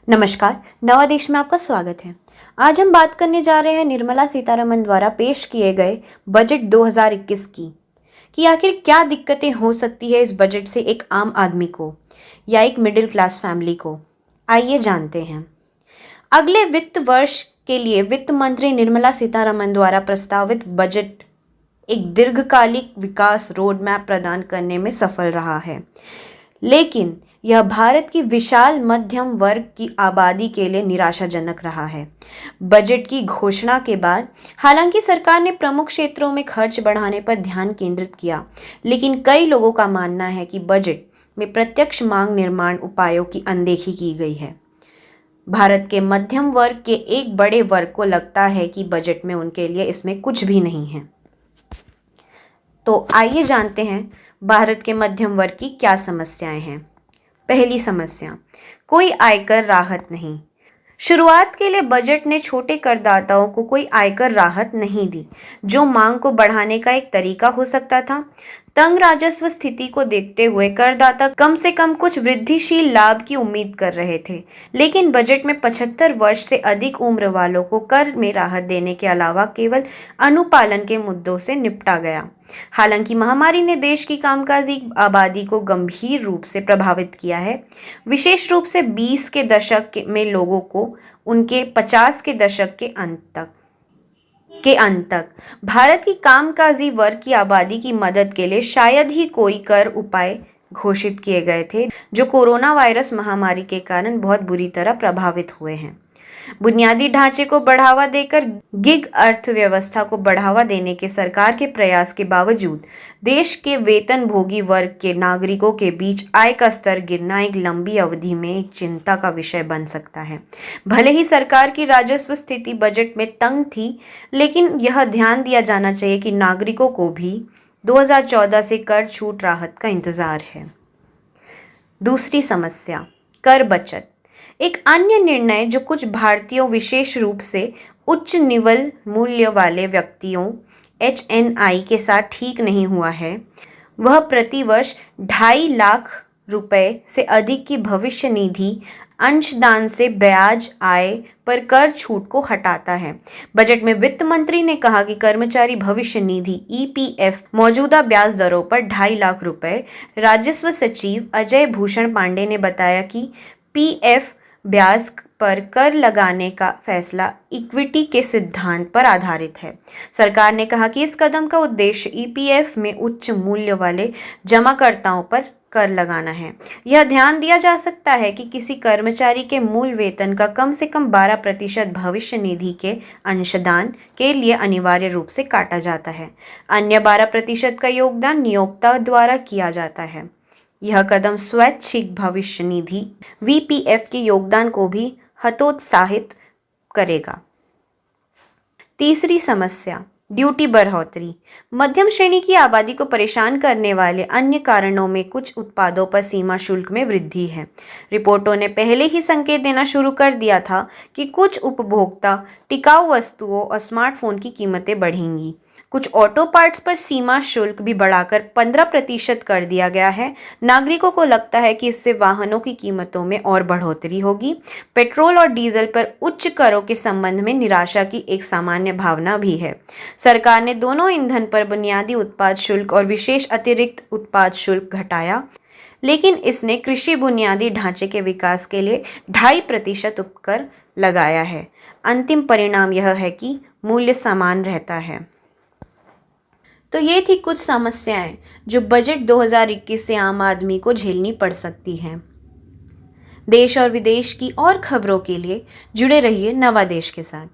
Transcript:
नमस्कार, नवा देश में आपका स्वागत है। आज हम बात करने जा रहे हैं निर्मला सीतारमण द्वारा पेश किए गए बजट 2021 की कि आखिर क्या दिक्कतें हो सकती है इस बजट से एक आम आदमी को या एक मिडिल क्लास फैमिली को। आइए जानते हैं। अगले वित्त वर्ष के लिए वित्त मंत्री निर्मला सीतारमण द्वारा प्रस्तावित बजट एक दीर्घकालिक विकास रोड मैप प्रदान करने में सफल रहा है, लेकिन यह भारत की विशाल मध्यम वर्ग की आबादी के लिए निराशाजनक रहा है। बजट की घोषणा के बाद हालांकि सरकार ने प्रमुख क्षेत्रों में खर्च बढ़ाने पर ध्यान केंद्रित किया, लेकिन कई लोगों का मानना है कि बजट में प्रत्यक्ष मांग निर्माण उपायों की अनदेखी की गई है। भारत के मध्यम वर्ग के एक बड़े वर्ग को लगता है कि बजट में उनके लिए इसमें कुछ भी नहीं है। तो आइए जानते हैं भारत के मध्यम वर्ग की क्या समस्याएं हैं। पहली समस्या, कोई आयकर राहत नहीं। शुरुआत के लिए बजट ने छोटे करदाताओं को कोई आयकर राहत नहीं दी, जो मांग को बढ़ाने का एक तरीका हो सकता था। तंग राजस्व स्थिति को देखते हुए करदाता कम से कम कुछ वृद्धिशील लाभ की उम्मीद कर रहे थे, लेकिन बजट में 75 वर्ष से अधिक उम्र वालों को कर में राहत देने के अलावा केवल अनुपालन के मुद्दों से निपटा गया। हालांकि महामारी ने देश की कामकाजी आबादी को गंभीर रूप से प्रभावित किया है, विशेष रूप से 20 के दशक में लोगों को उनके 50 के दशक के अंत तक भारत की कामकाजी वर्ग की आबादी की मदद के लिए शायद ही कोई कर उपाय घोषित किए गए थे, जो कोरोना वायरस महामारी के कारण बहुत बुरी तरह प्रभावित हुए हैं। बुनियादी ढांचे को बढ़ावा देकर गिग अर्थव्यवस्था को बढ़ावा देने के सरकार के प्रयास के बावजूद देश के वेतनभोगी वर्ग के नागरिकों के बीच आय का स्तर गिरना एक लंबी अवधि में एक चिंता का विषय बन सकता है। भले ही सरकार की राजस्व स्थिति बजट में तंग थी, लेकिन यह ध्यान दिया जाना चाहिए कि नागरिकों को भी 2014 से कर छूट राहत का इंतजार है। दूसरी समस्या, कर बचत। एक अन्य निर्णय जो कुछ भारतीयों, विशेष रूप से उच्च निवल मूल्य वाले व्यक्तियों HNI के साथ ठीक नहीं हुआ है, वह प्रतिवर्ष 2.5 लाख रुपए से अधिक की भविष्य निधि अंशदान से ब्याज आय पर कर छूट को हटाता है। बजट में वित्त मंत्री ने कहा कि कर्मचारी भविष्य निधि EPF मौजूदा ब्याज दरों पर 2.5 लाख रुपए। राजस्व सचिव अजय भूषण पांडे ने बताया कि PF ब्याज पर कर लगाने का फैसला इक्विटी के सिद्धांत पर आधारित है। सरकार ने कहा कि इस कदम का उद्देश्य EPF में उच्च मूल्य वाले जमाकर्ताओं पर कर लगाना है। यह ध्यान दिया जा सकता है कि किसी कर्मचारी के मूल वेतन का कम से कम 12% भविष्य निधि के अंशदान के लिए अनिवार्य रूप से काटा जाता है। अन्य 12% का योगदान नियोक्ता द्वारा किया जाता है। यह कदम स्वैच्छिक भविष्य निधि VPF के योगदान को भी हतोत्साहित करेगा। तीसरी समस्या, ड्यूटी बढ़ोतरी। मध्यम श्रेणी की आबादी को परेशान करने वाले अन्य कारणों में कुछ उत्पादों पर सीमा शुल्क में वृद्धि है। रिपोर्टों ने पहले ही संकेत देना शुरू कर दिया था कि कुछ उपभोक्ता टिकाऊ वस्तुओं और स्मार्टफोन की कीमतें बढ़ेंगी। कुछ ऑटो पार्ट्स पर सीमा शुल्क भी बढ़ाकर 15% कर दिया गया है। नागरिकों को लगता है कि इससे वाहनों की कीमतों में और बढ़ोतरी होगी। पेट्रोल और डीजल पर उच्च करों के संबंध में निराशा की एक सामान्य भावना भी है। सरकार ने दोनों ईंधन पर बुनियादी उत्पाद शुल्क और विशेष अतिरिक्त उत्पाद शुल्क घटाया, लेकिन इसने कृषि बुनियादी ढांचे के विकास के लिए 2.5% उपकर लगाया है। अंतिम परिणाम यह है कि मूल्य समान रहता है। तो ये थी कुछ समस्याएं जो बजट 2021 से आम आदमी को झेलनी पड़ सकती हैं। देश और विदेश की और खबरों के लिए जुड़े रहिए नवा देश के साथ।